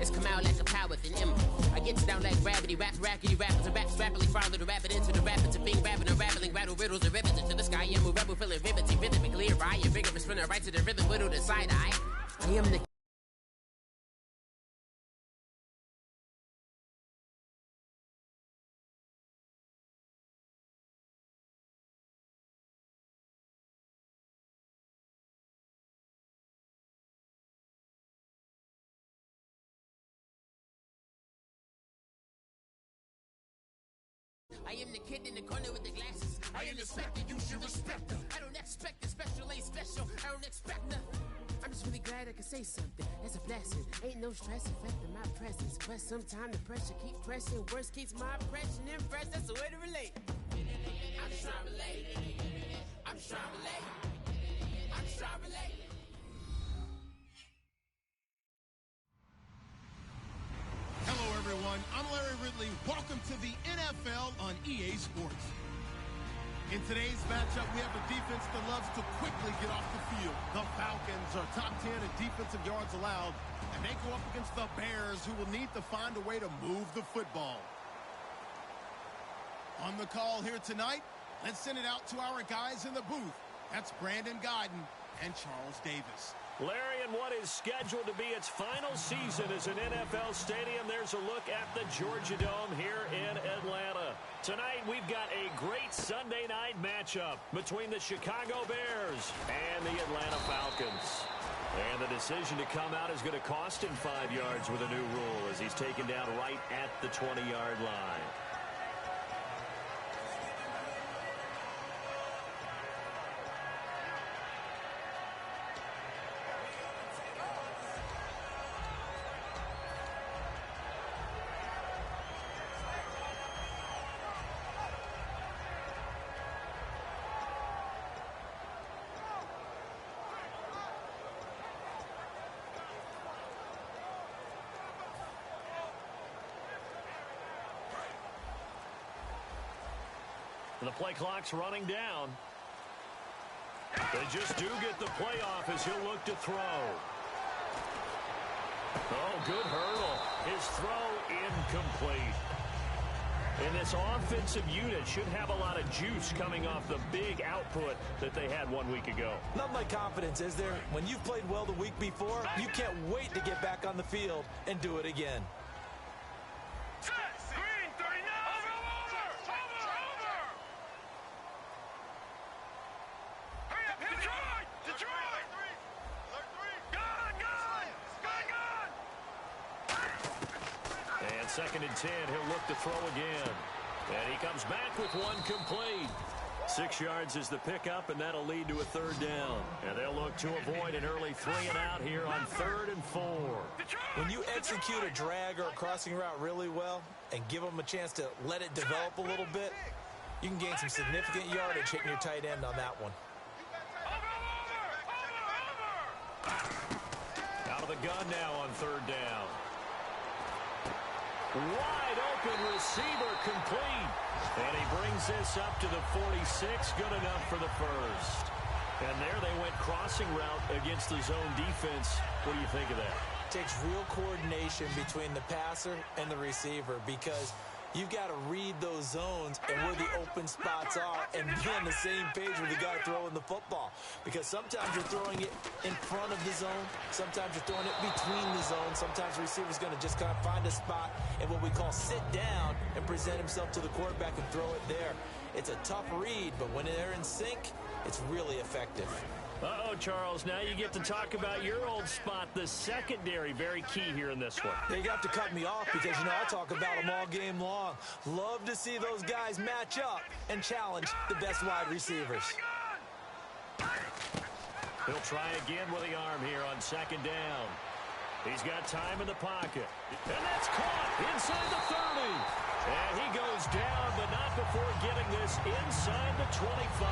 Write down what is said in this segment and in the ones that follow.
It's come out like a power within him. I get you down like gravity, rackety rappers and raps rapidly follow the rapid into the rapids of being rapping and rattling, rattle riddles and ribbons into the sky. I'm a rebel feeling riveting, rhythmic, clear eye, a rigorous spinner right to the rhythm, whittle the side eye. I am the I am the kid in the corner with the glasses. I am the specter, you should respect her. I don't expect the special, ain't special. I don't expect nothing. I'm just really glad I can say something. That's a blessing. Ain't no stress affecting my presence. But sometimes the pressure keep pressing. Worst keeps my impression impressed. That's the way to relate. I'm just trying to relate. I'm just trying to relate. I'm just trying to relate. Hello, everyone. I'm Larry Ridley. Welcome to the NFL on EA Sports. In today's matchup, we have a defense that loves to quickly get off the field. The Falcons are top 10 in defensive yards allowed, and they go up against the Bears, who will need to find a way to move the football. On the call here tonight, let's send it out to our guys in the booth. That's Brandon Gaudin and Charles Davis. Larry, in what is scheduled to be its final season as an NFL stadium, there's a look at the Georgia Dome here in Atlanta. Tonight, we've got a great Sunday night matchup between the Chicago Bears and the Atlanta Falcons. And the decision to come out is going to cost him 5 yards with a new rule as he's taken down right at the 20-yard line. The play clock's running down. They just do get the play off as he'll look to throw. Oh, good hurdle. His throw incomplete. And this offensive unit should have a lot of juice coming off the big output that they had 1 week ago. Not my confidence, is there? When you've played well the week before, you can't wait to get back on the field and do it again. Second and 10, he'll look to throw again. And he comes back with one complete. 6 yards is the pickup, and that'll lead to a third down. And they'll look to avoid an early 3 and out here on 3rd and 4. When you execute a drag or a crossing route really well and give them a chance to let it develop a little bit, you can gain some significant yardage hitting your tight end on that one. Out of the gun now on 3rd down. Wide open receiver complete. And he brings this up to the 46. Good enough for the first. And there they went crossing route against the zone defense. What do you think of that? It takes real coordination between the passer and the receiver because you've got to read those zones and where the open spots are and be on the same page with the guy throwing the football. Because sometimes you're throwing it in front of the zone. Sometimes you're throwing it between the zones. Sometimes the receiver's going to just kind of find a spot and what we call sit down and present himself to the quarterback and throw it there. It's a tough read, but when they're in sync, it's really effective. Uh-oh, Charles, now you get to talk about your old spot, the secondary. Very key here in this one. You have to cut me off because, you know, I talk about them all game long. Love to see those guys match up and challenge the best wide receivers. He'll try again with the arm here on 2nd down. He's got time in the pocket. And that's caught inside the 30. And he goes down, but not before getting this inside the 25.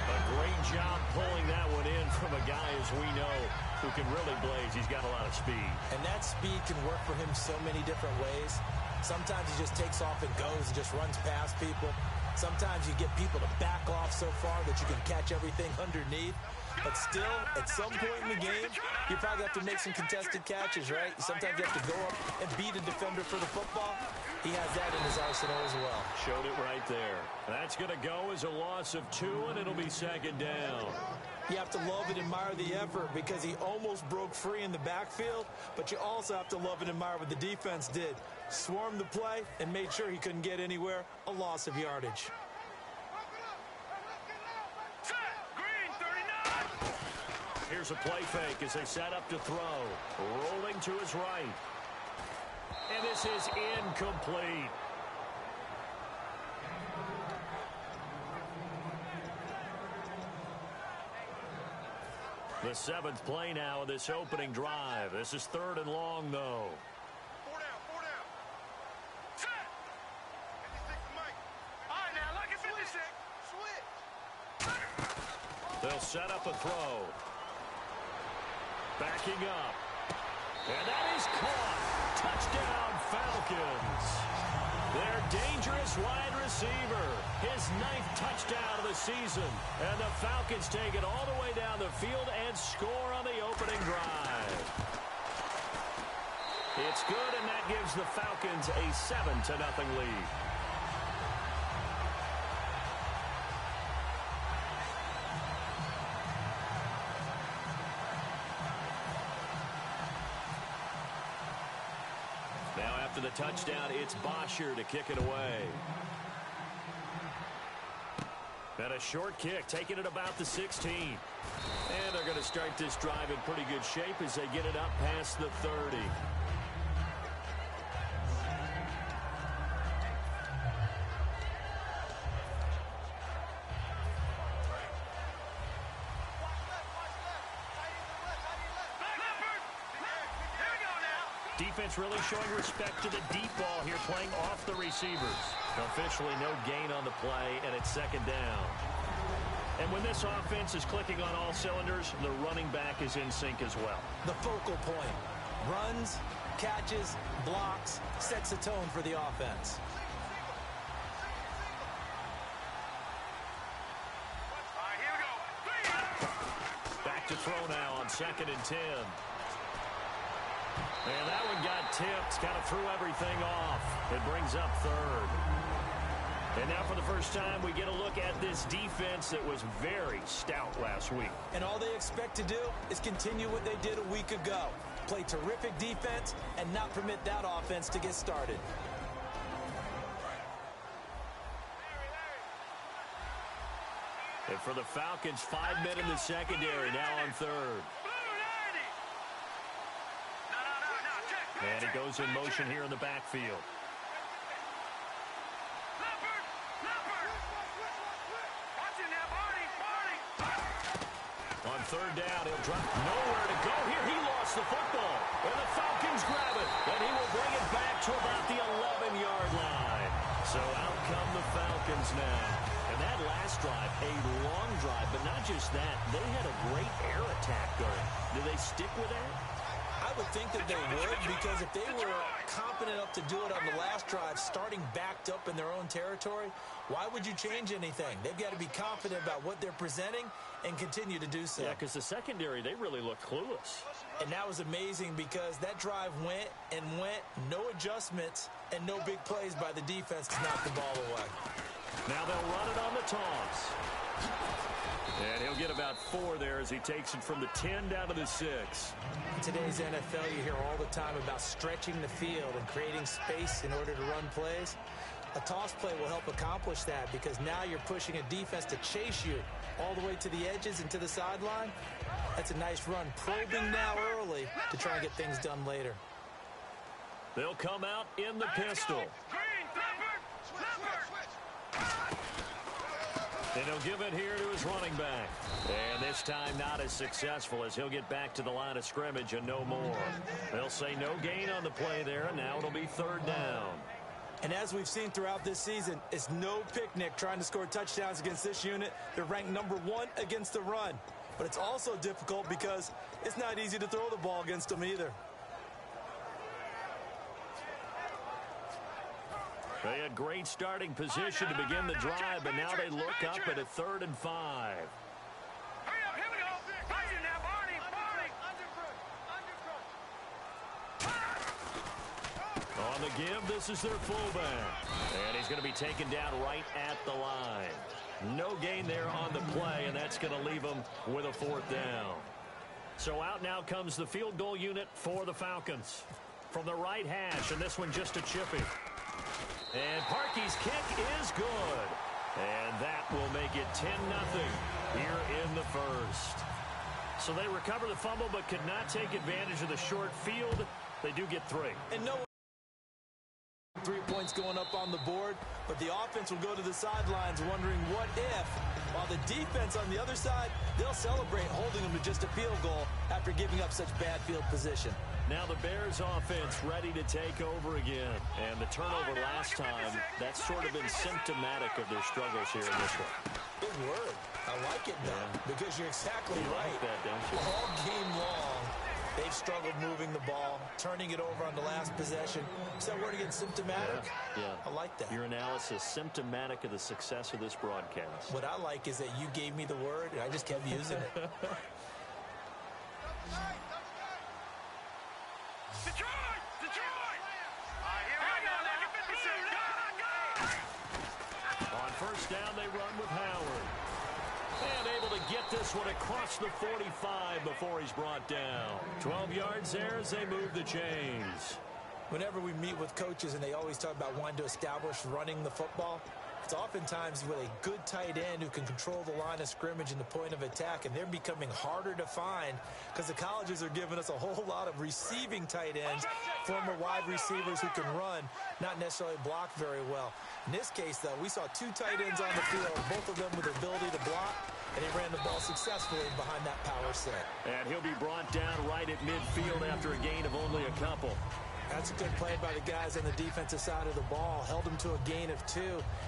A great job pulling that one in from a guy, as we know, who can really blaze. He's got a lot of speed. And that speed can work for him so many different ways. Sometimes he just takes off and goes and just runs past people. Sometimes you get people to back off so far that you can catch everything underneath. But still, at some point in the game, you probably have to make some contested catches, right? Sometimes you have to go up and beat a defender for the football. He has that in his arsenal as well. Showed it right there. That's going to go as a loss of 2, and it'll be second down. You have to love and admire the effort because he almost broke free in the backfield, but you also have to love and admire what the defense did. Swarmed the play and made sure he couldn't get anywhere. A loss of yardage. Here's a play fake as they set up to throw. Rolling to his right. And this is incomplete. The 7th play now of this opening drive. This is 3rd and long, though. 4 down, 4 down. Set. 56 to Mike. All right, now look at 56. Switch. They'll set up a throw. Backing up. And that is caught. Touchdown, Falcons. Their dangerous wide receiver. His 9th touchdown of the season. And the Falcons take it all the way down the field and score on the opening drive. It's good, and that gives the Falcons a 7-0 lead. Now after the touchdown, it's Bosher to kick it away. And a short kick, taking it about the 16. And they're going to start this drive in pretty good shape as they get it up past the 30. Defense really showing respect to the deep ball here, playing off the receivers. Officially no gain on the play, and it's second down. And when this offense is clicking on all cylinders, the running back is in sync as well. The focal point. Runs, catches, blocks, sets a tone for the offense. All right, here we go. Back to throw now on 2nd and 10. And that one got tipped, kind of threw everything off. It brings up 3rd. And now for the first time, we get a look at this defense that was very stout last week. And all they expect to do is continue what they did a week ago. Play terrific defense and not permit that offense to get started. And for the Falcons, 5 men in the secondary, now on 3rd. And it goes in motion here in the backfield. On 3rd down, he'll drop nowhere to go here. He lost the football. And the Falcons grab it. And he will bring it back to about the 11-yard line. So out come the Falcons now. And that last drive, a long drive, but not just that. They had a great air attack going. Do they stick with that? I would think that they would, because if they were competent enough to do it on the last drive, starting backed up in their own territory, why would you change anything? They've got to be confident about what they're presenting and continue to do so. Yeah, because the secondary, they really look clueless. And that was amazing because that drive went and went, no adjustments, and no big plays by the defense to knock the ball away. Now they'll run it on the toss. And he'll get about 4 there as he takes it from the 10 down to the 6. In today's NFL, you hear all the time about stretching the field and creating space in order to run plays. A toss play will help accomplish that because now you're pushing a defense to chase you all the way to the edges and to the sideline. That's a nice run. Probing now early to try and get things done later. They'll come out in the pistol. And he'll give it here to his running back. And this time not as successful as he'll get back to the line of scrimmage and no more. They'll say no gain on the play there, and now it'll be 3rd down. And as we've seen throughout this season, it's no picnic trying to score touchdowns against this unit. They're ranked #1 against the run. But it's also difficult because it's not easy to throw the ball against them either. They had great starting position to begin the drive, but now they look up at a 3rd and 5. Hurry up, here we go. the give, this is their fullback. And he's going to be taken down right at the line. No gain there on the play, and that's going to leave him with a 4th down. So out now comes the field goal unit for the Falcons. From the right hash, and this one just a chippy. And Parkey's kick is good. And that will make it 10-0 here in the first. So they recover the fumble but could not take advantage of the short field. They do get 3. And no 3 points going up on the board, but the offense will go to the sidelines wondering what if, while the defense on the other side, they'll celebrate holding them to just a field goal after giving up such bad field position. Now the Bears offense ready to take over again. And the turnover last time, that's sort of been symptomatic of their struggles here in this one. Big word. I like it now, because you're exactly right. Like that, don't you? All game long, they've struggled moving the ball, turning it over on the last possession. Is that word again, symptomatic? Yeah. I like that. Your analysis, symptomatic of the success of this broadcast. What I like is that you gave me the word, and I just kept using it. Detroit! Detroit! On first down, they run with Howard. And able to get this one across the 45 before he's brought down. 12 yards there as they move the chains. Whenever we meet with coaches and they always talk about wanting to establish running the football, it's oftentimes with a good tight end who can control the line of scrimmage and the point of attack, and they're becoming harder to find because the colleges are giving us a whole lot of receiving tight ends, former wide receivers who can run, not necessarily block very well. In this case, though, we saw 2 tight ends on the field, both of them with the ability to block, and they ran the ball successfully behind that power set. And he'll be brought down right at midfield after a gain of only a couple. That's a good play by the guys on the defensive side of the ball. Held him to a gain of 2.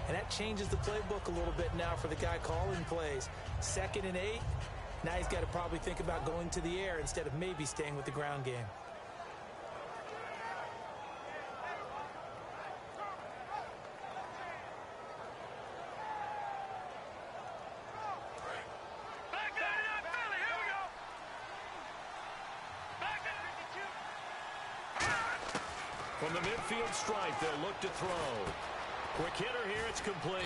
And that changes the playbook a little bit now for the guy calling plays. 2nd and 8. Now he's got to probably think about going to the air instead of maybe staying with the ground game. From the midfield stripe, they'll look to throw. Quick hitter here, it's complete.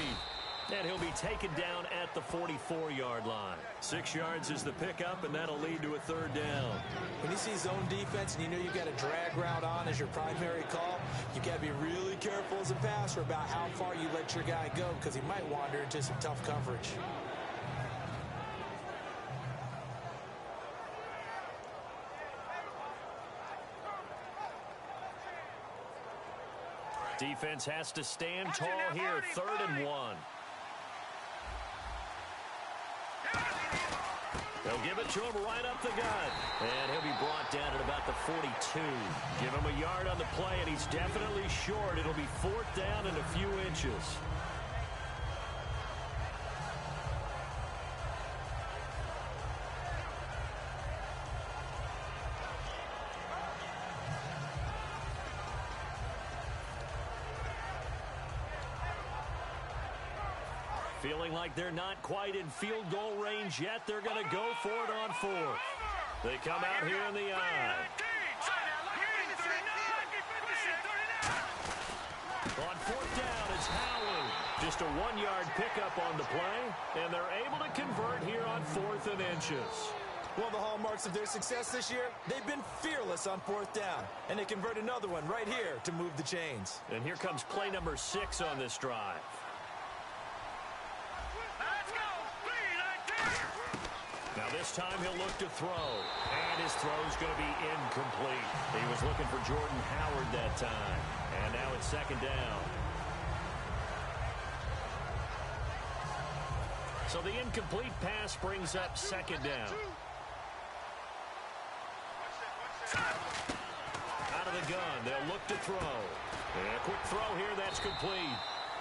And he'll be taken down at the 44-yard line. 6 yards is the pickup, and that'll lead to a 3rd down. When you see zone defense and you know you've got a drag route on as your primary call, you've got to be really careful as a passer about how far you let your guy go because he might wander into some tough coverage. Defense has to stand tall here. 3rd and 1. They'll give it to him right up the gut. And he'll be brought down at about the 42. Give him a yard on the play, and he's definitely short. It'll be 4th down and a few inches. Feeling like they're not quite in field goal range yet. They're going to go for it on 4th. They come out here in the eye. On 4th down, it's Howard. Just a 1-yard pickup on the play, and they're able to convert here on 4th and inches. One of the hallmarks of their success this year, they've been fearless on 4th down, and they convert another one right here to move the chains. And here comes play number 6 on this drive. Now this time he'll look to throw, and his throw's going to be incomplete. He was looking for Jordan Howard that time, and now it's 2nd down. So the incomplete pass brings up 2nd down. Out of the gun, they'll look to throw. And a quick throw here, that's complete.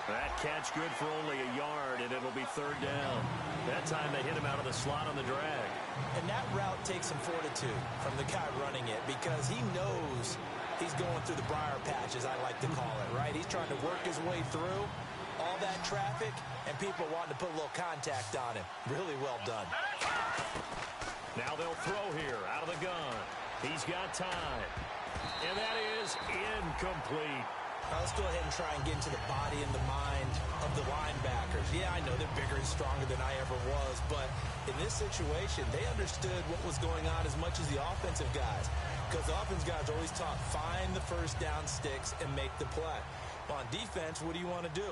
That catch good for only a yard, and it'll be 3rd down. That time they hit him out of the slot on the drag. And that route takes some fortitude from the guy running it because he knows he's going through the briar patch, as I like to call it, right? He's trying to work his way through all that traffic, and people wanting to put a little contact on him. Really well done. Now they'll throw here out of the gun. He's got time. And that is incomplete. Now let's go ahead and try and get into the body and the mind of the linebackers. Yeah, I know they're bigger and stronger than I ever was, but in this situation, they understood what was going on as much as the offensive guys, because the offensive guys are always taught, find the first down sticks and make the play. On defense, what do you want to do?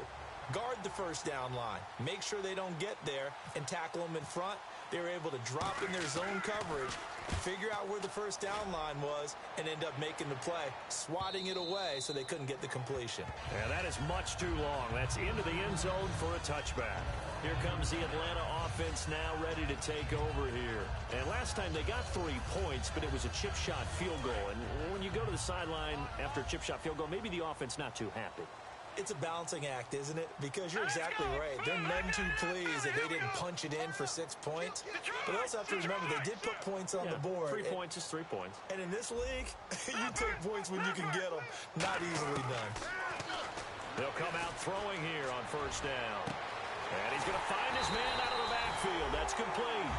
Guard the first down line. Make sure they don't get there and tackle them in front. They were able to drop in their zone coverage, figure out where the first down line was, and end up making the play, swatting it away so they couldn't get the completion. And that is much too long. That's into the end zone for a touchback. Here comes the Atlanta offense now ready to take over here. And last time they got 3 points, but it was a chip shot field goal. And when you go to the sideline after a chip shot field goal, maybe the offense not too happy. It's a balancing act, isn't it? Because you're exactly right. They're none too pleased that they didn't punch it in for 6 points. But they also have to remember they did put points on the board. 3 points is 3 points. And in this league, you take points when you can get them. Not easily done. They'll come out throwing here on first down. And he's going to find his man out of the backfield. That's complete.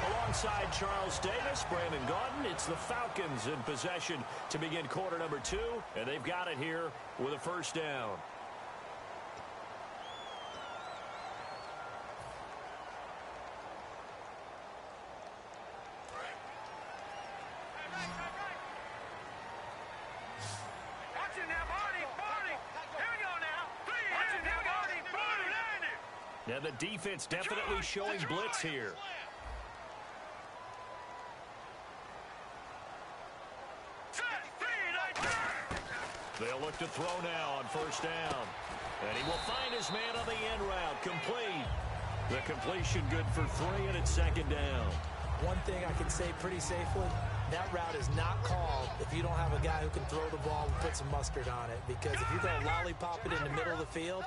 Alongside Charles Davis, Brandon Gaudin, it's the Falcons in possession to begin quarter number 2, and they've got it here with a first down. Watch it now, Barney. Here we go now. Watch it now, Barney. Now the defense definitely showing blitz here. They'll look to throw now on first down. And he will find his man on the end route. Complete. The completion good for 3, and it's second down. One thing I can say pretty safely, that route is not called if you don't have a guy who can throw the ball and put some mustard on it. Because if you're going to lollipop it in the middle of the field,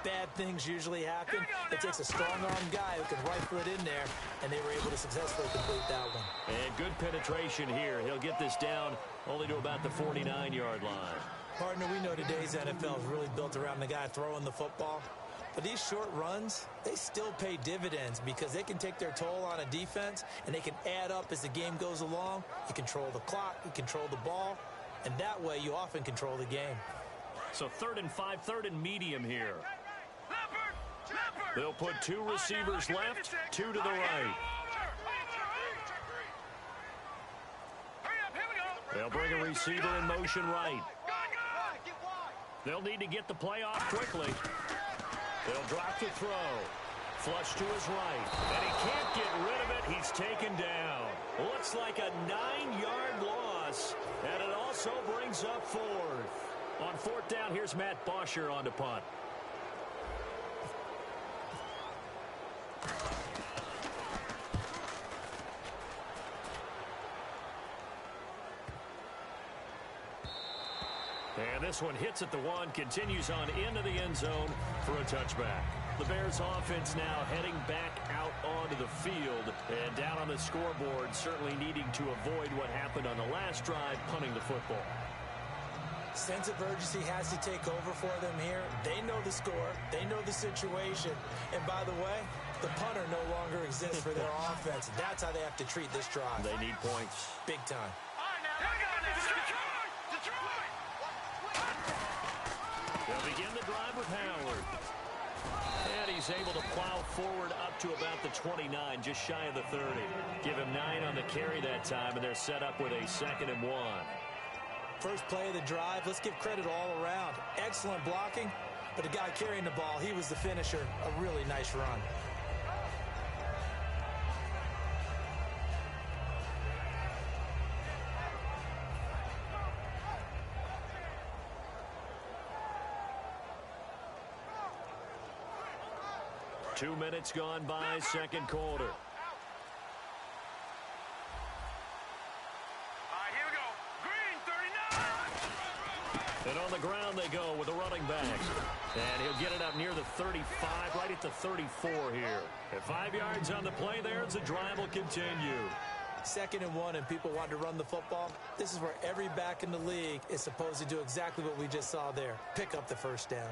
bad things usually happen. It takes a strong-arm guy who can rifle it in there, and they were able to successfully complete that one. And good penetration here. He'll get this down only to about the 49-yard line. Partner, we know today's NFL is really built around the guy throwing the football. But these short runs, they still pay dividends because they can take their toll on a defense, and they can add up as the game goes along. You control the clock, you control the ball, and that way you often control the game. So 3rd and 5, 3rd and medium here. They'll put 2 receivers left, 2 to the right. They'll bring a receiver in motion right. They'll need to get the play off quickly. They'll drop the throw. Flush to his right. And he can't get rid of it. He's taken down. Looks like a 9-yard loss. And it also brings up 4th. On 4th down, here's Matt Bosher on the punt. And this one hits at the 1, continues on into the end zone for a touchback. The Bears offense now heading back out onto the field and down on the scoreboard, certainly needing to avoid what happened on the last drive, punting the football. Sense of urgency has to take over for them here. They know the score. They know the situation. And by the way, the punter no longer exists for their offense. That's how they have to treat this drive. They need points. Big time. They'll begin the drive with Howard. And he's able to plow forward up to about the 29, just shy of the 30. Give him 9 on the carry that time, and they're set up with a 2nd and 1. First play of the drive, let's give credit all around. Excellent blocking, but the guy carrying the ball, he was the finisher. A really nice run. Two minutes gone by, second quarter. Here we go. Green, 39. And on the ground they go with the running backs. And he'll get it up near the 35, right at the 34 here. At 5 yards on the play there, the drive will continue. 2nd and 1, and people want to run the football. This is where every back in the league is supposed to do exactly what we just saw there. Pick up the first down.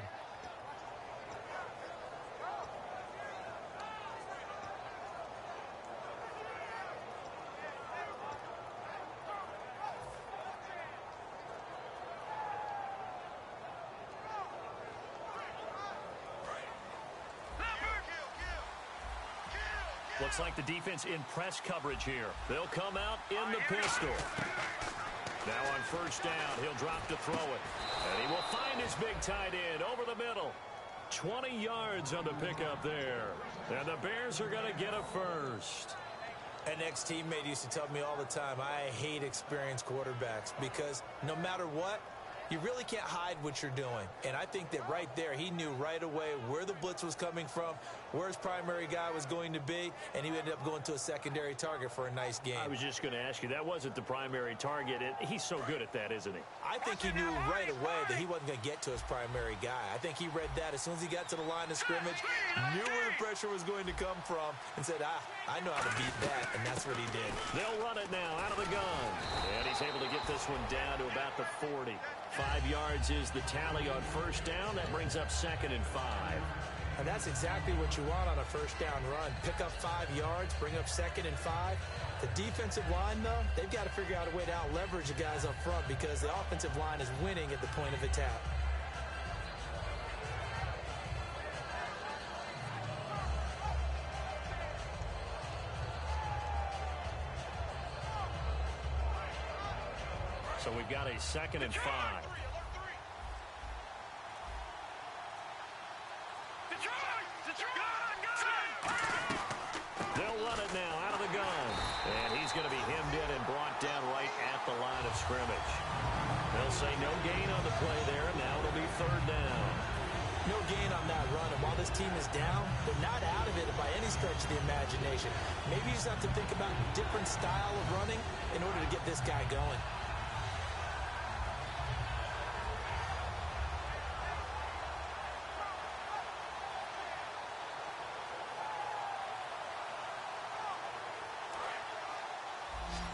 Looks like the defense in press coverage here. They'll come out in the pistol. Now on first down, he'll drop to throw it. And he will find his big tight end over the middle. 20 yards on the pickup there. And the Bears are going to get a first. An ex-teammate used to tell me all the time, I hate experienced quarterbacks because no matter what, you really can't hide what you're doing. And I think that right there, he knew right away where the blitz was coming from, where his primary guy was going to be, and he ended up going to a secondary target for a nice game. I was just going to ask you, that wasn't the primary target. He's so good at that, isn't he? I think he knew right away that he wasn't going to get to his primary guy. I think he read that as soon as he got to the line of scrimmage, knew where the pressure was going to come from, and said, I know how to beat that, and that's what he did. They'll run it now out of the gun. And he's able to get this one down to about the 40. 5 yards is the tally on first down. That brings up 2nd and 5. And that's exactly what you want on a first down run. Pick up 5 yards, bring up 2nd and 5. The defensive line, though, they've got to figure out a way to out-leverage the guys up front because the offensive line is winning at the point of attack. So we've got a 2nd and 5. They'll run it now out of the gun. And he's going to be hemmed in and brought down right at the line of scrimmage. They'll say no gain on the play there. Now it'll be 3rd down. No gain on that run. And while this team is down, they're not out of it by any stretch of the imagination. Maybe you just have to think about a different style of running in order to get this guy going.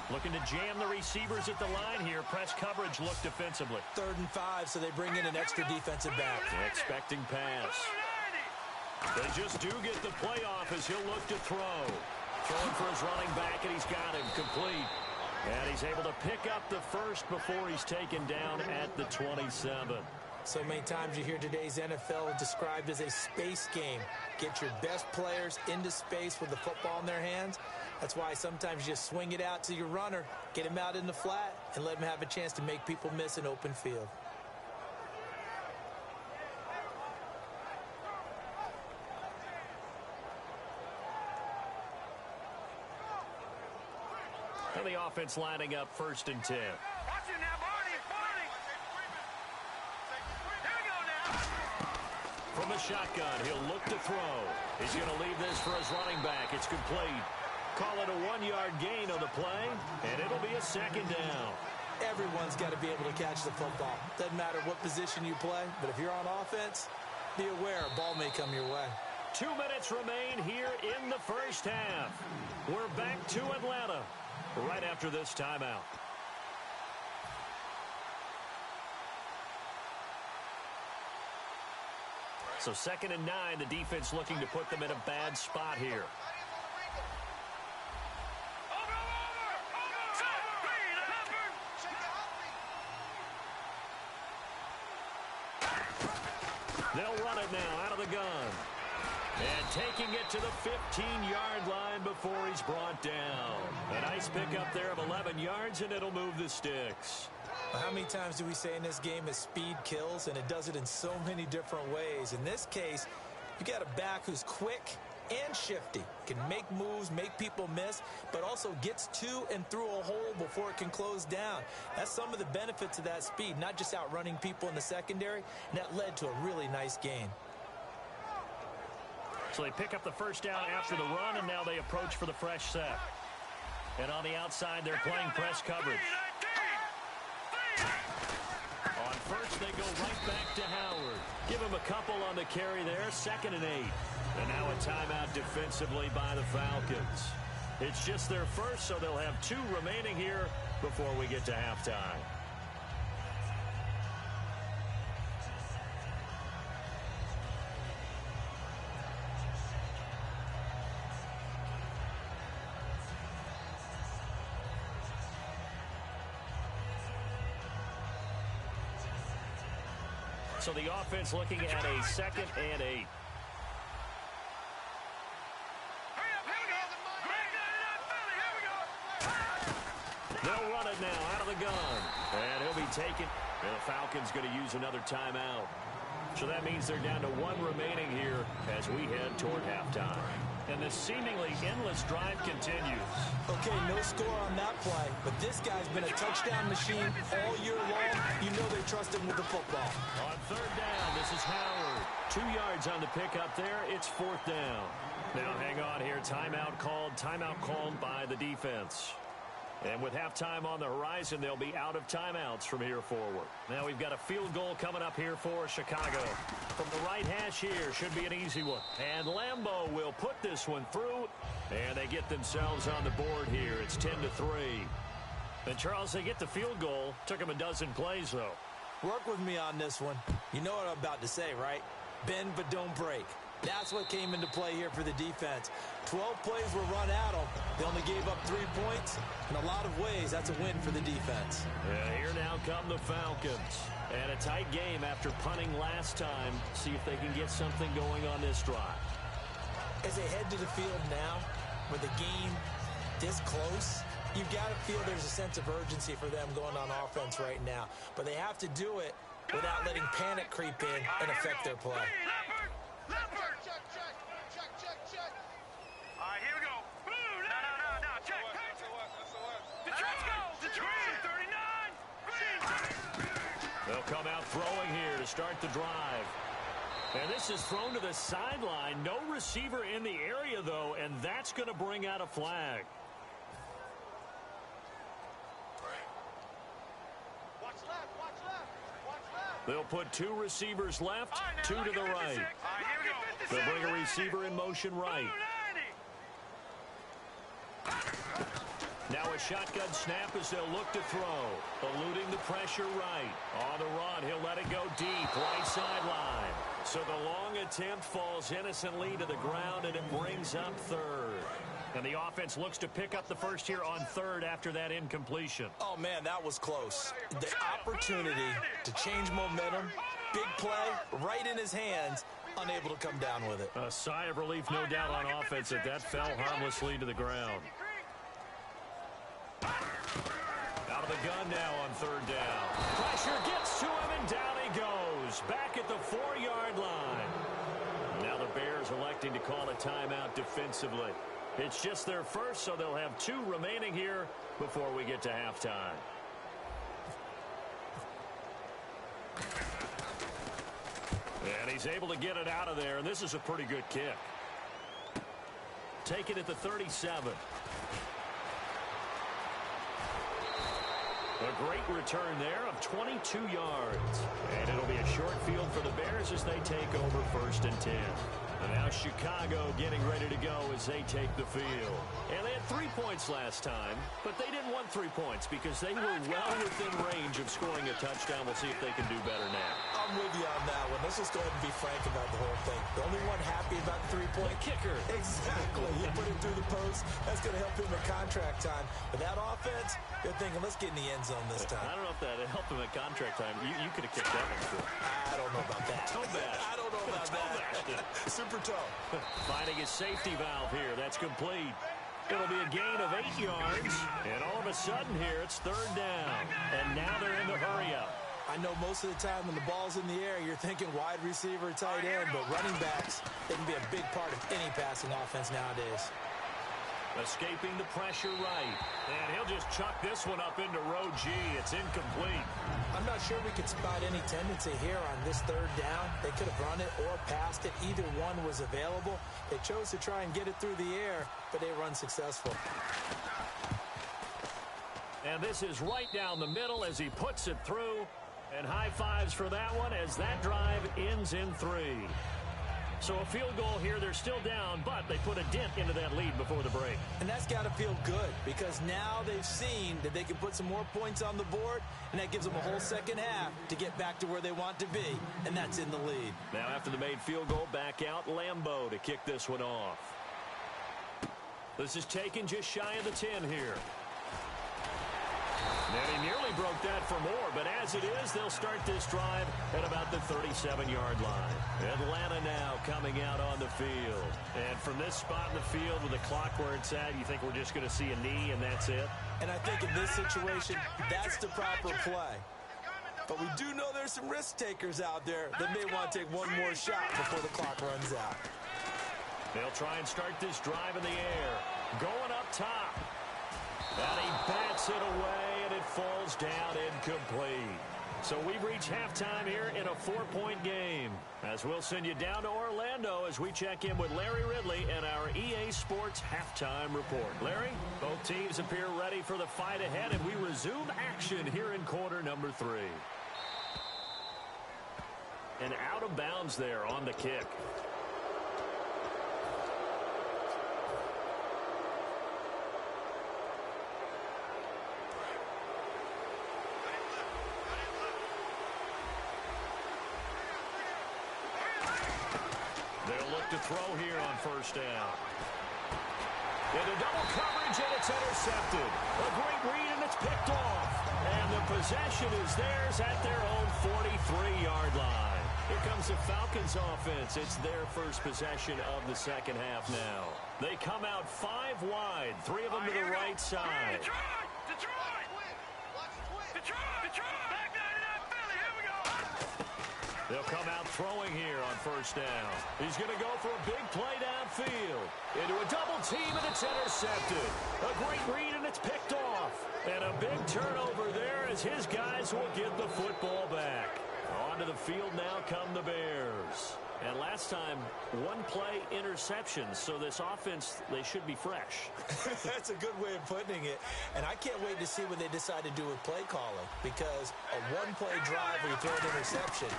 Looking to jam the receivers at the line here. Press coverage look defensively. 3rd and 5, so they bring in an extra defensive back. Expecting pass. They just do get the play off as he'll look to throw. Throwing for his running back, and he's got him complete. And he's able to pick up the first before he's taken down at the 27. So many times you hear today's NFL described as a space game. Get your best players into space with the football in their hands. That's why sometimes you just swing it out to your runner, get him out in the flat, and let him have a chance to make people miss an open field. And the offense lining up 1st and 10. Watch it now, Barney. Here we go now. From the shotgun, he'll look to throw. He's going to leave this for his running back. It's complete. Call it a 1-yard gain on the play, and it'll be a 2nd down. Everyone's got to be able to catch the football. Doesn't matter what position you play, but if you're on offense, be aware a ball may come your way. 2 minutes remain here in the first half. We're back to Atlanta right after this timeout. So 2nd and 9, the defense looking to put them in a bad spot here. They'll run it now out of the gun. And taking it to the 15-yard line before he's brought down. A nice pickup there of 11 yards, and it'll move the sticks. How many times do we say in this game that speed kills, and it does it in so many different ways? In this case, you got a back who's quick and shifty, can make moves, make people miss, but also gets to and through a hole before it can close down. That's some of the benefits of that speed, not just outrunning people in the secondary, and that led to a really nice gain. So they pick up the first down after the run, and now they approach for the fresh set. And on the outside, they're playing press coverage. On first, they go right back to Howard. Give him a couple on the carry there, 2nd and 8. And now a timeout defensively by the Falcons. It's just their first, so they'll have 2 remaining here before we get to halftime. So the offense looking at a 2nd and 8. They'll run it now out of the gun. And he'll be taken. And the Falcons going to use another timeout. So that means they're down to one remaining here as we head toward halftime. And this seemingly endless drive continues. Okay, no score on that play, but this guy's been a touchdown machine all year long. You know they trust him with the football. On third down, this is Howard. 2 yards on the pickup there. It's fourth down. Now hang on here. Timeout called by the defense. And with halftime on the horizon, they'll be out of timeouts from here forward. Now we've got a field goal coming up here for Chicago. From the right hash here, should be an easy one. And Lambeau will put this one through. And they get themselves on the board here. It's 10-3. And Charles, they get the field goal. Took them a dozen plays, though. Work with me on this one. You know what I'm about to say, right? Bend but don't break. That's what came into play here for the defense. 12 plays were run at them. They only gave up 3 points. In a lot of ways, that's a win for the defense. Yeah, here now come the Falcons. And a tight game after punting last time. See if they can get something going on this drive. As they head to the field now, with the game this close, you've got to feel there's a sense of urgency for them going on offense right now. But they have to do it without letting panic creep in and affect their play. All right, here we go. No, check. Let's go. The 39. They'll come out throwing here to start the drive. And this is thrown to the sideline. No receiver in the area, though, and that's going to bring out a flag. Watch left. They'll put 2 receivers left, 2 to the right. All right, here we go. They'll bring a receiver in motion right. Now a shotgun snap as they'll look to throw. Eluding the pressure right. On the run, he'll let it go deep, right sideline. So the long attempt falls innocently to the ground, and it brings up third. And the offense looks to pick up the first here on third after that incompletion. Oh, man, that was close. The opportunity to change momentum, big play, right in his hands, unable to come down with it. A sigh of relief, no doubt, on offense that fell harmlessly to the ground. Out of the gun now on third down. Pressure gets to him, and down he goes. Back at the 4-yard line. Now the Bears electing to call a timeout defensively. It's just their first, so they'll have 2 remaining here before we get to halftime. And he's able to get it out of there, and this is a pretty good kick. Take it at the 37. A great return there of 22 yards. And it'll be a short field for the Bears as they take over first and 10. And now Chicago getting ready to go as they take the field. And they had 3 points last time, but they didn't want 3 points because they were well within range of scoring a touchdown. We'll see if they can do better now. I'm with you on that one. Let's just go ahead and be frank about the whole thing. The only one happy about the 3-point kicker. Exactly. You put it through the post. That's going to help him at contract time. But that offense, they're thinking, let's get in the end zone this time. I don't know if that helped him at contract time. You could have kicked that one through. I don't know about that. Toe bash. I don't know about that. Super toe. Finding his safety valve here. That's complete. It'll be a gain of 8 yards. And all of a sudden here, it's third down. And now they're in the hurry-up. I know most of the time when the ball's in the air, you're thinking wide receiver, tight end, but running backs, they can be a big part of any passing offense nowadays. Escaping the pressure right. And he'll just chuck this one up into row G. It's incomplete. I'm not sure we could spot any tendency here on this third down. They could have run it or passed it. Either one was available. They chose to try and get it through the air, but they were unsuccessful. And this is right down the middle as he puts it through. And high fives for that one as that drive ends in 3. So a field goal here. They're still down, but they put a dent into that lead before the break. And that's got to feel good because now they've seen that they can put some more points on the board, and that gives them a whole second half to get back to where they want to be, and that's in the lead. Now after the made field goal, back out Lambeau to kick this one off. This is taken just shy of the 10 here. And he nearly broke that for more, but as it is, they'll start this drive at about the 37-yard line. Atlanta now coming out on the field. And from this spot in the field with the clock where it's at, you think we're just going to see a knee and that's it? And I think in this situation, that's the proper play. But we do know there's some risk takers out there that may want to take one more shot before the clock runs out. They'll try and start this drive in the air. Going up top. And he bats it away, and it falls down incomplete. So we've reached halftime here in a 4-point game. As we'll send you down to Orlando as we check in with Larry Ridley and our EA Sports Halftime Report. Larry, both teams appear ready for the fight ahead, and we resume action here in quarter number 3. And out of bounds there on the kick. They'll look to throw here on first down. Into double coverage, and it's intercepted. A great read, and it's picked off. And the possession is theirs at their own 43-yard line. Here comes the Falcons offense. It's their first possession of the second half now. They come out 5 wide, 3 of them to the right side. They'll come out throwing here on first down. He's going to go for a big play downfield. Into a double team, and it's intercepted. A great read, and it's picked off. And a big turnover there as his guys will get the football back. Onto the field now come the Bears. And last time, 1-play interceptions. So this offense, they should be fresh. That's a good way of putting it. And I can't wait to see what they decide to do with play calling. Because a 1-play drive where you throw an interception,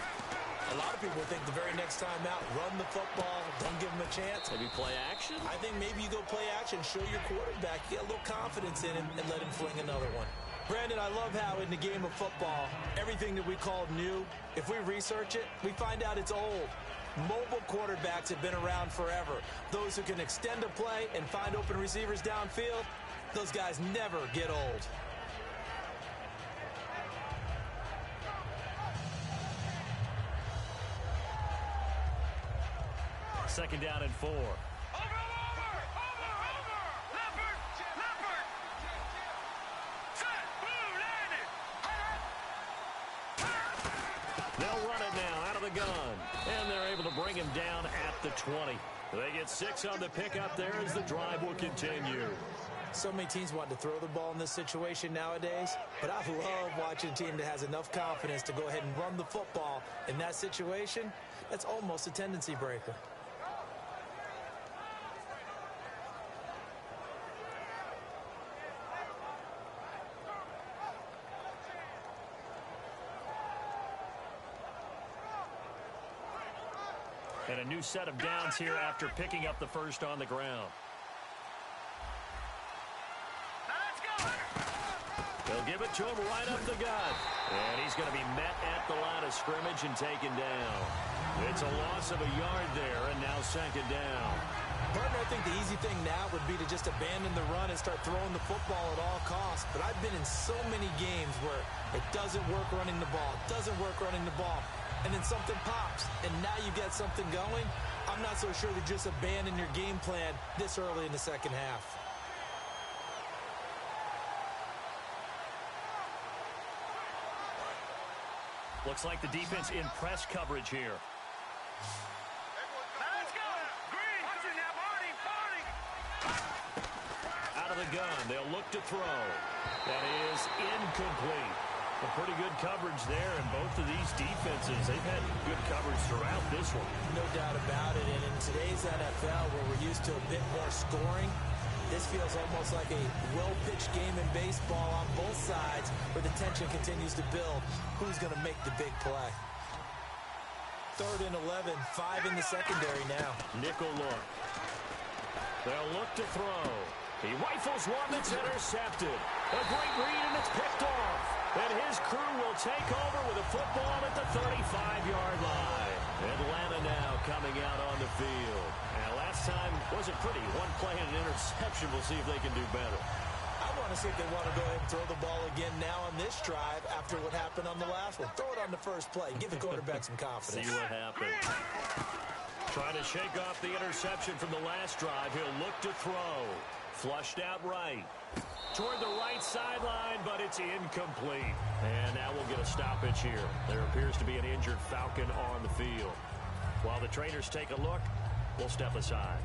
a lot of people think the very next time out, run the football, don't give them a chance. Maybe play action? I think maybe you go play action, show your quarterback, get a little confidence in him, and let him fling another one. Brandon, I love how in the game of football, everything that we called new, if we research it, we find out it's old. Mobile quarterbacks have been around forever. Those who can extend a play and find open receivers downfield, those guys never get old. Second down and 4. They'll run it now out of the gun. And they're able to bring him down at the 20. They get 6 on the pickup there as the drive will continue. So many teams want to throw the ball in this situation nowadays, but I love watching a team that has enough confidence to go ahead and run the football in that situation. That's almost a tendency breaker. And a new set of downs here after picking up the first on the ground. They'll give it to him right up the gut. And he's going to be met at the line of scrimmage and taken down. It's a loss of a yard there, and now second down. Partner, I think the easy thing now would be to just abandon the run and start throwing the football at all costs. But I've been in so many games where it doesn't work running the ball, and then something pops, and now you get something going. I'm not so sure to just abandon your game plan this early in the second half. Looks like the defense in press coverage here. Let's go! Green! Watch it now, Barney! Out of the gun, they'll look to throw. That is incomplete. A pretty good coverage there, and both of these defenses, they've had good coverage throughout this one. No doubt about it, and in today's NFL, where we're used to a bit more scoring, this feels almost like a well-pitched game in baseball on both sides, where the tension continues to build. Who's going to make the big play? 3rd and 11, 5 in the secondary now. Nickel look. They'll look to throw. He rifles one that's intercepted. A great read, and it's picked off. And his crew will take over with a football at the 35-yard line. Atlanta now coming out on the field. And last time wasn't pretty. 1 play and an interception. We'll see if they can do better. I want trying to see if they want to go ahead and throw the ball again now on this drive after what happened on the last one. Throw it on the first play. Give the quarterback some confidence. See what happens. Trying to shake off the interception from the last drive. He'll look to throw. Flushed out right. Toward the right sideline, but it's incomplete. And now we'll get a stoppage here. There appears to be an injured Falcon on the field. While the trainers take a look, we'll step aside.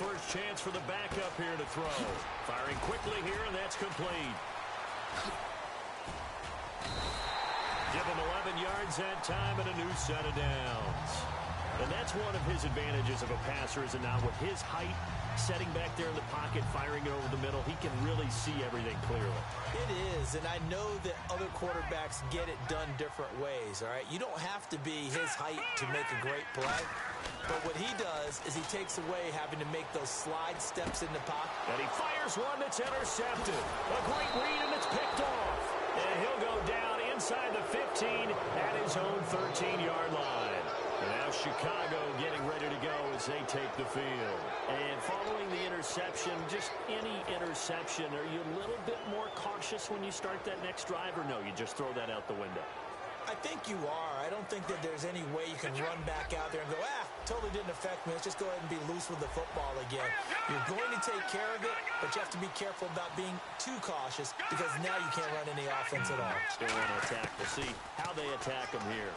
First chance for the backup here to throw. Firing quickly here, and that's complete. Give him 11 yards that time and a new set of downs. And that's one of his advantages of a passer, is it not? With his height, setting back there in the pocket, firing it over the middle, he can really see everything clearly. It is, and I know that other quarterbacks get it done different ways, all right? You don't have to be his height to make a great play. But what he does is he takes away having to make those slide steps in the pocket. And he fires one that's intercepted. A great read, and it's picked off. And he'll go down inside the 15 at his own 13-yard line. And now Chicago getting ready to go as they take the field. And following the interception, just any interception, are you a little bit more cautious when you start that next drive, or no, you just throw that out the window? I think you are. I don't think that there's any way you can run back out there and go, totally didn't affect me. Let's just go ahead and be loose with the football again. You're going to take care of it, but you have to be careful about being too cautious because now you can't run any offense at all. Still want to attack. We'll see how they attack him here.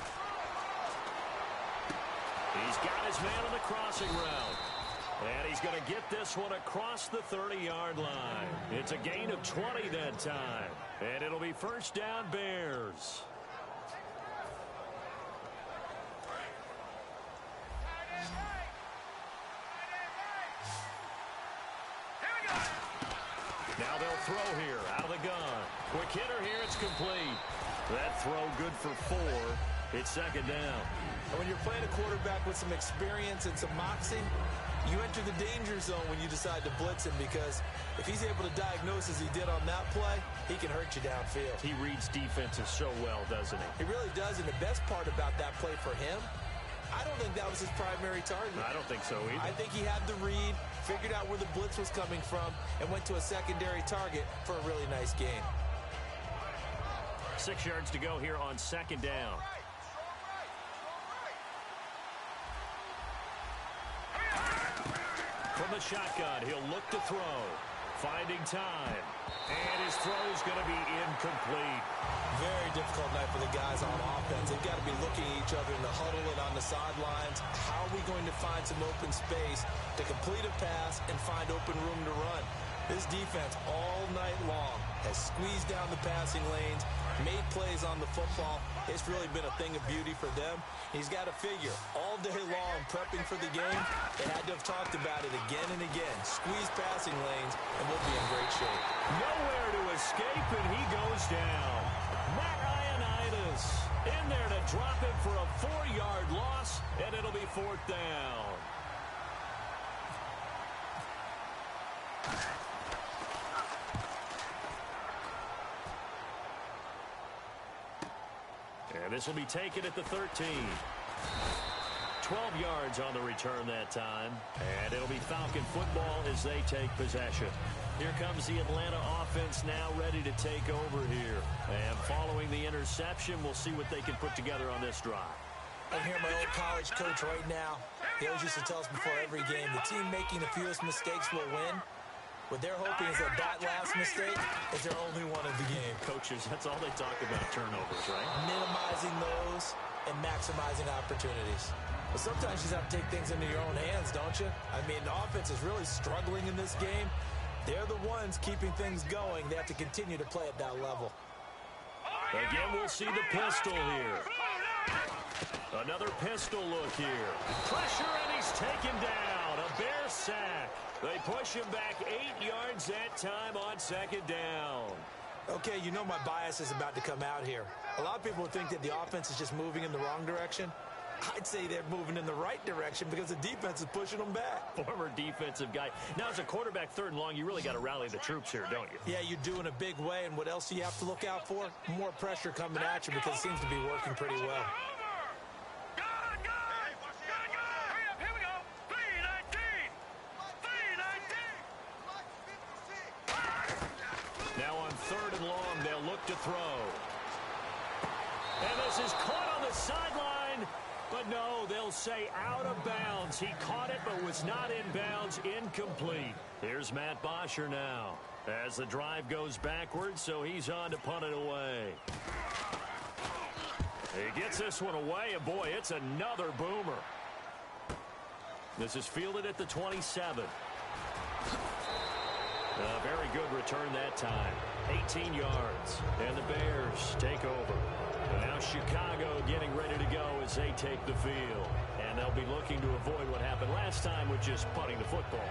He's got his man on the crossing route. And he's going to get this one across the 30-yard line. It's a gain of 20 that time. And it'll be first down, Bears. Now they'll throw here, out of the gun. Quick hitter here, it's complete. That throw good for 4. It's second down. And when you're playing a quarterback with some experience and some moxie, you enter the danger zone when you decide to blitz him, because if he's able to diagnose as he did on that play, he can hurt you downfield. He reads defenses so well, doesn't he? He really does, and the best part about that play for him, I don't think that was his primary target. I don't think so either. I think he had the read, figured out where the blitz was coming from, and went to a secondary target for a really nice gain. 6 yards to go here on second down. From the shotgun, he'll look to throw. Finding time. And his throw's going to be incomplete. Very difficult night for the guys on offense. They've got to be looking at each other in the huddle and on the sidelines. How are we going to find some open space to complete a pass and find open room to run? This defense all night long has squeezed down the passing lanes, made plays on the football. It's really been a thing of beauty for them. He's got to figure, all day long prepping for the game, they had to have talked about it again and again. Squeeze passing lanes, and we'll be in great shape. Nowhere to escape, and he goes down. Matt Ioannidis in there to drop him for a 4-yard loss, and it'll be fourth down. And this will be taken at the 13. 12 yards on the return that time. And it'll be Falcon football as they take possession. Here comes the Atlanta offense now ready to take over here. And following the interception, we'll see what they can put together on this drive. I hear my old college coach right now. He always used to tell us before every game, the team making the fewest mistakes will win. What they're hoping is that last mistake is their only one of the game. Coaches, that's all they talk about, turnovers, right? Minimizing those and maximizing opportunities. But sometimes you just have to take things into your own hands, don't you? I mean, the offense is really struggling in this game. They're the ones keeping things going. They have to continue to play at that level. Again, we'll see the pistol here. Another pistol look here. Pressure, and he's taken down. A Bear sack. They push him back 8 yards that time on second down. Okay, you know my bias is about to come out here. A lot of people think that the offense is just moving in the wrong direction. I'd say they're moving in the right direction because the defense is pushing them back. Former defensive guy. Now, as a quarterback, 3rd and long, you really got to rally the troops here, don't you? Yeah, you do in a big way. And what else do you have to look out for? More pressure coming at you because it seems to be working pretty well. Here we go. 3-19. Now on 3rd and long, they'll look to throw. And this is caught on the sideline. But no, they'll say out of bounds. He caught it but was not in bounds. Incomplete. Here's Matt Bosher now as the drive goes backwards, so he's on to punt it away. He gets this one away, and boy, it's another boomer. This is fielded at the 27. A very good return that time. 18 yards, and the Bears take over. And now Chicago getting ready to go as they take the field. And they'll be looking to avoid what happened last time, which is punting the football.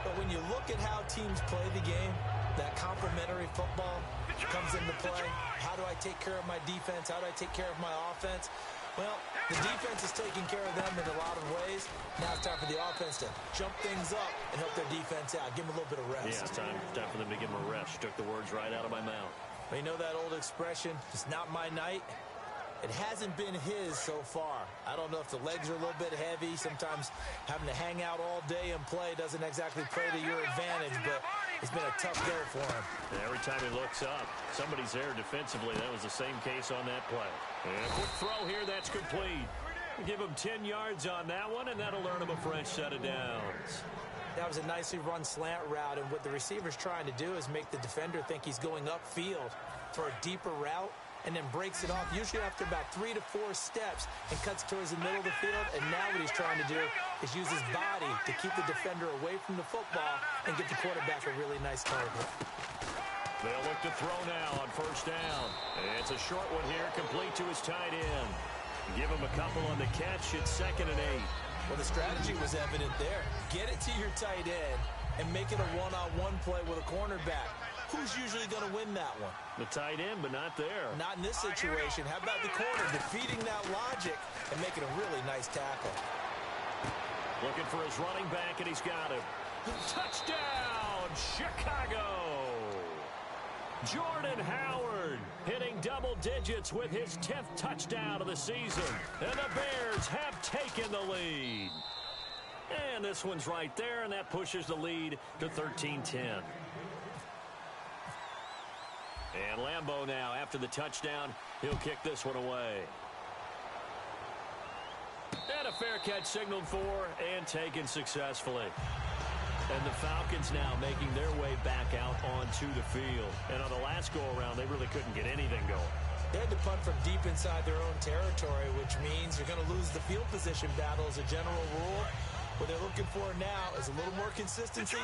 But when you look at how teams play the game, that complementary football comes into play. How do I take care of my defense? How do I take care of my offense? Well, the defense is taking care of them in a lot of ways. Now it's time for the offense to jump things up and help their defense out. Give them a little bit of rest. Yeah, it's time for them to give them a rest. You took the words right out of my mouth. You know that old expression, it's not my night? It hasn't been his so far. I don't know if the legs are a little bit heavy. Sometimes having to hang out all day and play doesn't exactly play to your advantage, but it's been a tough go for him. And every time he looks up, somebody's there defensively. That was the same case on that play. And a quick throw here, that's complete. Give him 10 yards on that one, and that'll earn him a fresh set of downs. That was a nicely run slant route, and what the receiver's trying to do is make the defender think he's going upfield for a deeper route, and then breaks it off, usually after about 3 to 4 steps, and cuts towards the middle of the field. And now what he's trying to do is use his body to keep the defender away from the football and get the quarterback a really nice target. They'll look to throw now on 1st down. It's a short one here, complete to his tight end. Give him a couple on the catch. It's 2nd and 8. Well, the strategy was evident there. Get it to your tight end and make it a one-on-one play with a cornerback. Who's usually going to win that one? The tight end, but not there. Not in this situation. How about the corner defeating that logic and making a really nice tackle? Looking for his running back, and he's got him. Touchdown, Chicago! Jordan Howard hitting double digits with his 10th touchdown of the season. And the Bears have taken the lead. And this one's right there, and that pushes the lead to 13-10. And Lambeau now, after the touchdown, he'll kick this one away. And a fair catch signaled for and taken successfully. And the Falcons now making their way back out onto the field. And on the last go-around, they really couldn't get anything going. They had to punt from deep inside their own territory, which means you're going to lose the field position battle as a general rule. What they're looking for now is a little more consistency,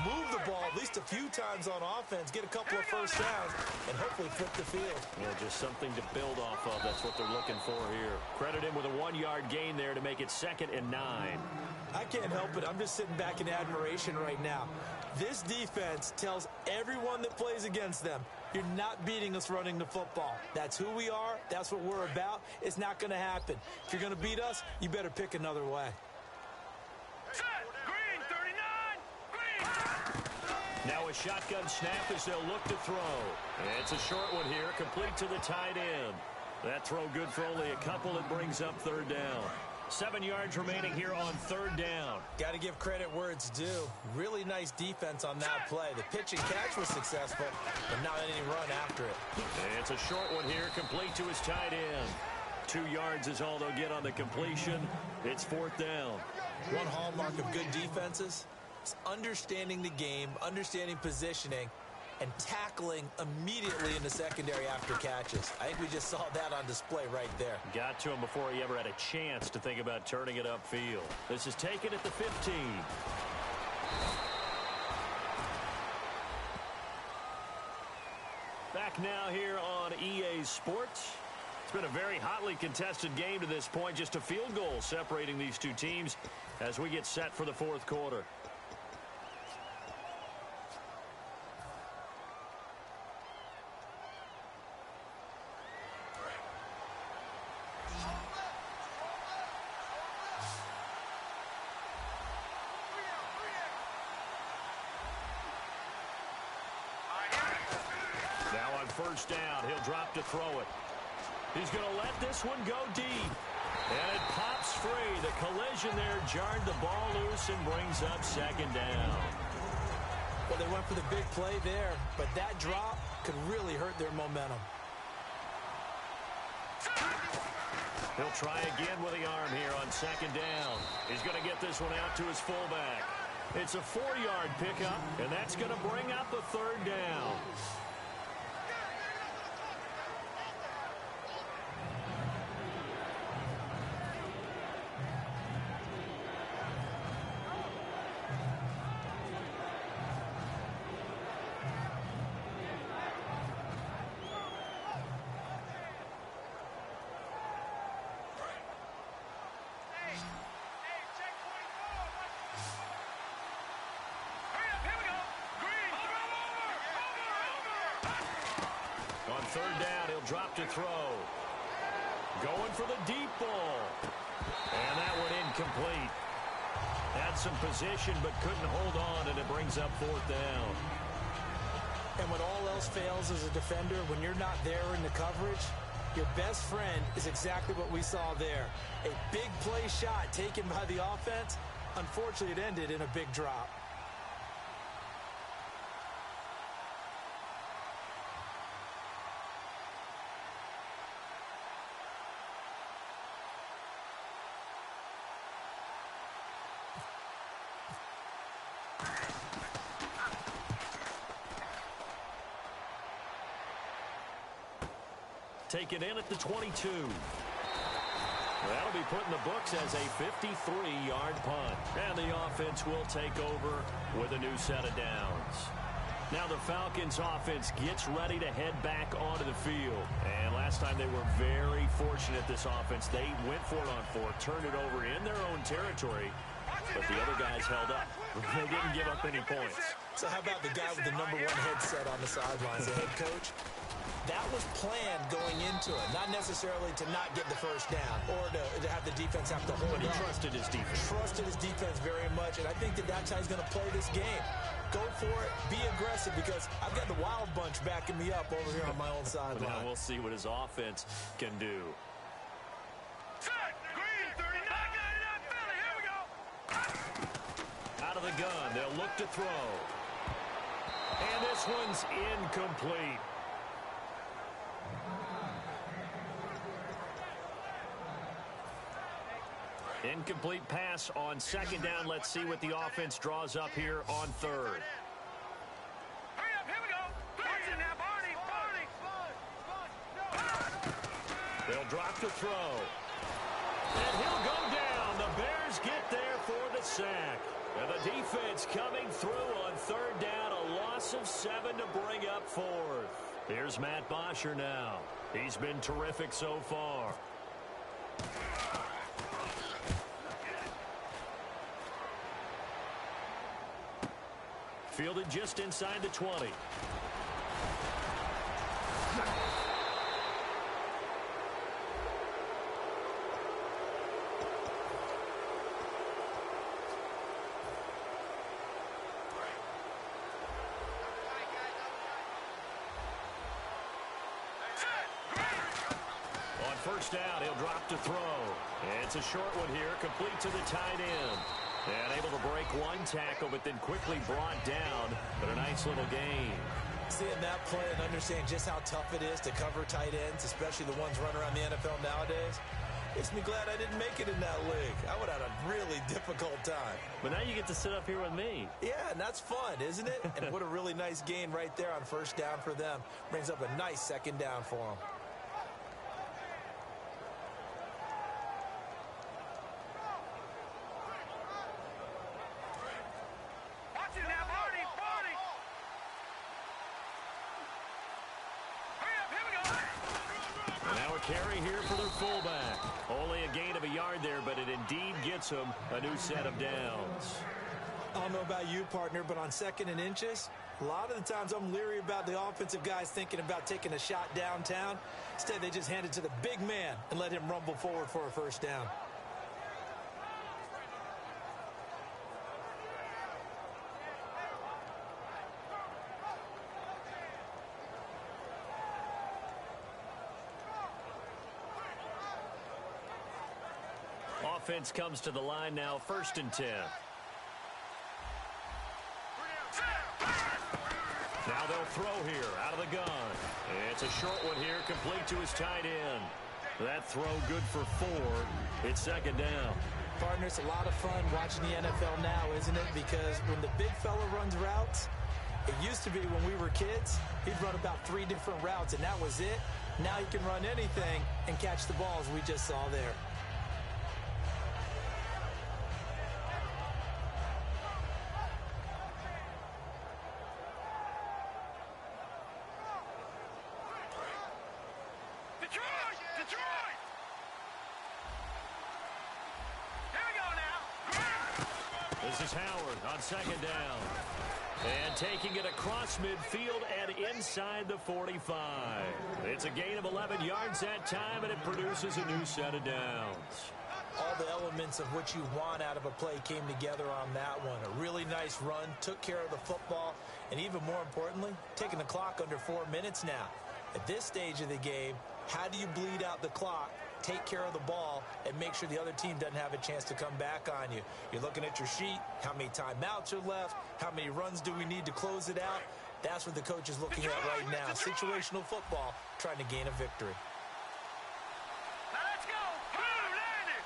move the ball at least a few times on offense, get a couple of first downs, and hopefully flip the field. Yeah, just something to build off of. That's what they're looking for here. Credit him with a 1-yard gain there to make it 2nd and 9. I can't help it. I'm just sitting back in admiration right now. This defense tells everyone that plays against them, you're not beating us running the football. That's who we are. That's what we're about. It's not going to happen. If you're going to beat us, you better pick another way. Set. Green, 39. Green. Now a shotgun snap as they'll look to throw. It's a short one here, complete to the tight end. That throw good for only a couple. It brings up 3rd down. 7 yards remaining here on 3rd down. Got to give credit where it's due. Really nice defense on that play. The pitch and catch was successful, but not any run after it. It's a short one here, complete to his tight end. 2 yards is all they'll get on the completion. It's 4th down. One hallmark of good defenses is understanding the game, understanding positioning, and tackling immediately in the secondary after catches. I think we just saw that on display right there. Got to him before he ever had a chance to think about turning it upfield. This is taken at the 15. Back now here on EA Sports. It's been a very hotly contested game to this point. Just a field goal separating these two teams as we get set for the 4th quarter. first down. He'll drop to throw it. He's going to let this one go deep. And it pops free. The collision there jarred the ball loose and brings up second down. Well, they went for the big play there, but that drop could really hurt their momentum. He'll try again with the arm here on second down. He's going to get this one out to his fullback. It's a 4-yard pickup, and that's going to bring up a third down. On third down, he'll drop to throw. Going for the deep ball. And that one incomplete. Had some position but couldn't hold on, and it brings up fourth down. And when all else fails as a defender, when you're not there in the coverage, your best friend is exactly what we saw there. A big play shot taken by the offense. Unfortunately, it ended in a big drop. Taken in at the 22. That'll be put in the books as a 53-yard punt. And the offense will take over with a new set of downs. Now the Falcons offense gets ready to head back onto the field. And last time they were very fortunate, this offense. They went for it on fourth, turned it over in their own territory, but the other guys held up. They didn't give up any points. So how about the guy with the #1 headset on the sidelines, the head coach? That was planned going into it, not necessarily to not get the first down or to have the defense have to hold But he up. trusted his defense. Trusted his defense very much, and I think that's how he's going to play this game. Go for it, be aggressive, because I've got the wild bunch backing me up over here on my own sideline. Now we'll see what his offense can do. Set, green, 39, Philly, here we go. Out of the gun, they'll look to throw. And this one's incomplete. Incomplete pass on second down. Let's see what the offense draws up here on third. Hurry up, here we go. Watch it now, Barney. They'll drop to throw. And he'll go down. The Bears get there for the sack. And the defense coming through on third down. A loss of 7 to bring up fourth. Here's Matt Bosher now. He's been terrific so far. Fielded just inside the 20. On first down, he'll drop to throw. It's a short one here, complete to the tight end. And able to break one tackle, but then quickly brought down. But a nice little gain. Seeing that play and understand just how tough it is to cover tight ends, especially the ones running around the NFL nowadays, makes me glad I didn't make it in that league. I would have had a really difficult time. But now you get to sit up here with me. Yeah, and that's fun, isn't it? And what a really nice gain right there on first down for them. Brings up a nice second down for them. Watch it now, Barney. Hurry up, here we go. And now a carry here for their fullback. Only a gain of a yard there, but it indeed gets them a new set of downs. I don't know about you, partner, but on second and inches, a lot of the times I'm leery about the offensive guys thinking about taking a shot downtown. Instead, they just hand it to the big man and let him rumble forward for a first down. offense comes to the line now, 1st and 10. Now they'll throw here out of the gun. It's a short one here, complete to his tight end. That throw good for 4. It's 2nd down. Partner, it's a lot of fun watching the NFL now, isn't it? Because when the big fella runs routes, it used to be when we were kids, he'd run about 3 different routes, and that was it. Now he can run anything and catch the balls we just saw there. Detroit! Here we go now. This is Howard on 2nd down. And taking it across midfield and inside the 45. It's a gain of 11 yards that time, and it produces a new set of downs. All the elements of what you want out of a play came together on that one. A really nice run, took care of the football, and even more importantly, taking the clock under 4 minutes now. At this stage of the game, how do you bleed out the clock, take care of the ball, and make sure the other team doesn't have a chance to come back on you? You're looking at your sheet, how many timeouts are left, how many runs do we need to close it out? That's what the coach is looking at right now. Situational football, trying to gain a victory. Now let's go. Blue, landed.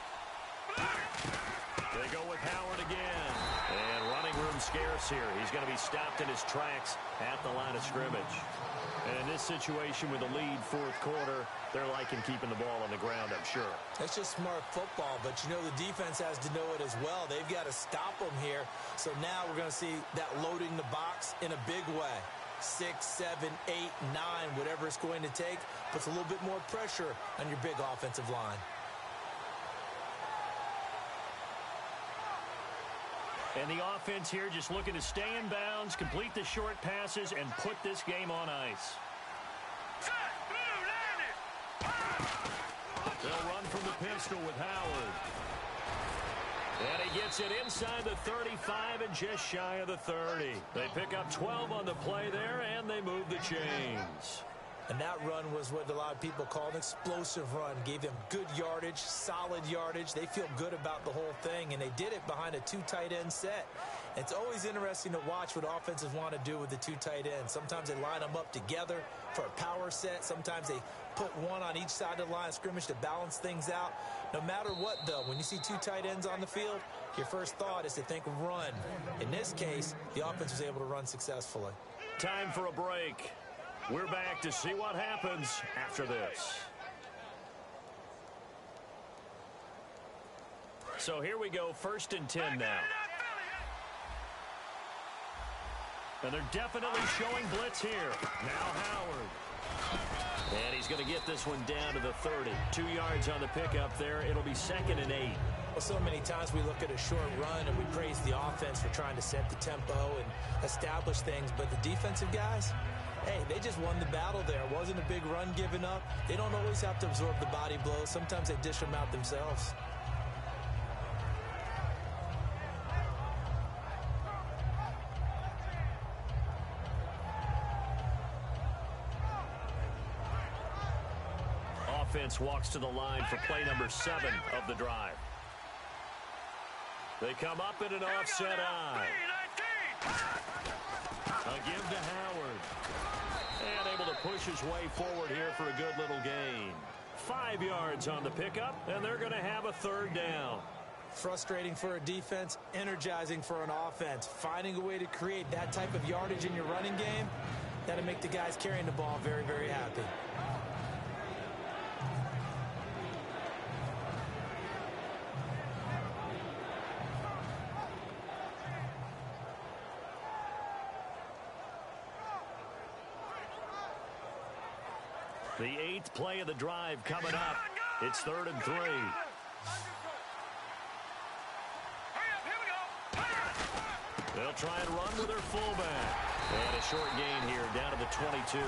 They go with Howard again. And running room scarce here. He's going to be stopped in his tracks at the line of scrimmage. And in this situation with a lead 4th quarter, they're liking keeping the ball on the ground, I'm sure. That's just smart football, but you know the defense has to know it as well. They've got to stop them here. So now we're going to see that loading the box in a big way. 6, 7, 8, 9, whatever it's going to take, puts a little bit more pressure on your big offensive line. And the offense here just looking to stay in bounds, complete the short passes, and put this game on ice. Set. Blue, landed. They'll run from the pistol with Howard. And he gets it inside the 35 and just shy of the 30. They pick up 12 on the play there, and they move the chains. And that run was what a lot of people call an explosive run. Gave them good yardage, solid yardage. They feel good about the whole thing, and they did it behind a 2 tight end set. It's always interesting to watch what offenses want to do with the 2 tight ends. Sometimes they line them up together for a power set. Sometimes they put one on each side of the line of scrimmage to balance things out. No matter what, though, when you see 2 tight ends on the field, your first thought is to think run. In this case, the offense was able to run successfully. Time for a break. We're back to see what happens after this. So here we go, 1st and 10 now. And they're definitely showing blitz here. Now Howard. And he's going to get this one down to the 30. 2 yards on the pickup there. It'll be 2nd and 8. Well, so many times we look at a short run and we praise the offense for trying to set the tempo and establish things. But the defensive guys, hey, they just won the battle there. It wasn't a big run given up. They don't always have to absorb the body blows. Sometimes they dish them out themselves. Offense walks to the line for play number 7 of the drive. They come up in an offset eye. A give to Howard. And able to push his way forward here for a good little gain. 5 yards on the pickup, and they're going to have a 3rd down. Frustrating for a defense, energizing for an offense. Finding a way to create that type of yardage in your running game, that'll make the guys carrying the ball very, very happy. The 8th play of the drive coming up. It's 3rd and 3. They'll try and run with their fullback. And a short gain here down to the 22.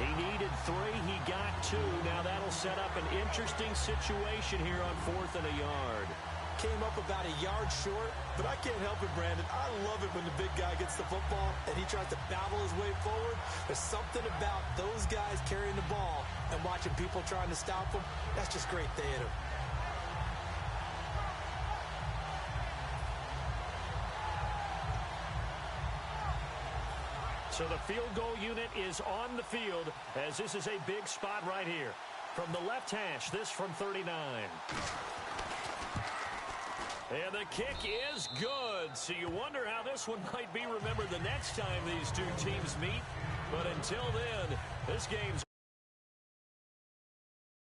He needed 3. He got 2. Now that'll set up an interesting situation here on 4th and a yard. Came up about a yard short, but I can't help it, Brandon. I love it when the big guy gets the football and he tries to battle his way forward. There's something about those guys carrying the ball and watching people trying to stop them. That's just great theater. So the field goal unit is on the field as this is a big spot right here. From the left hash, this from 39. And the kick is good. So you wonder how this one might be remembered the next time these two teams meet. But until then, this game's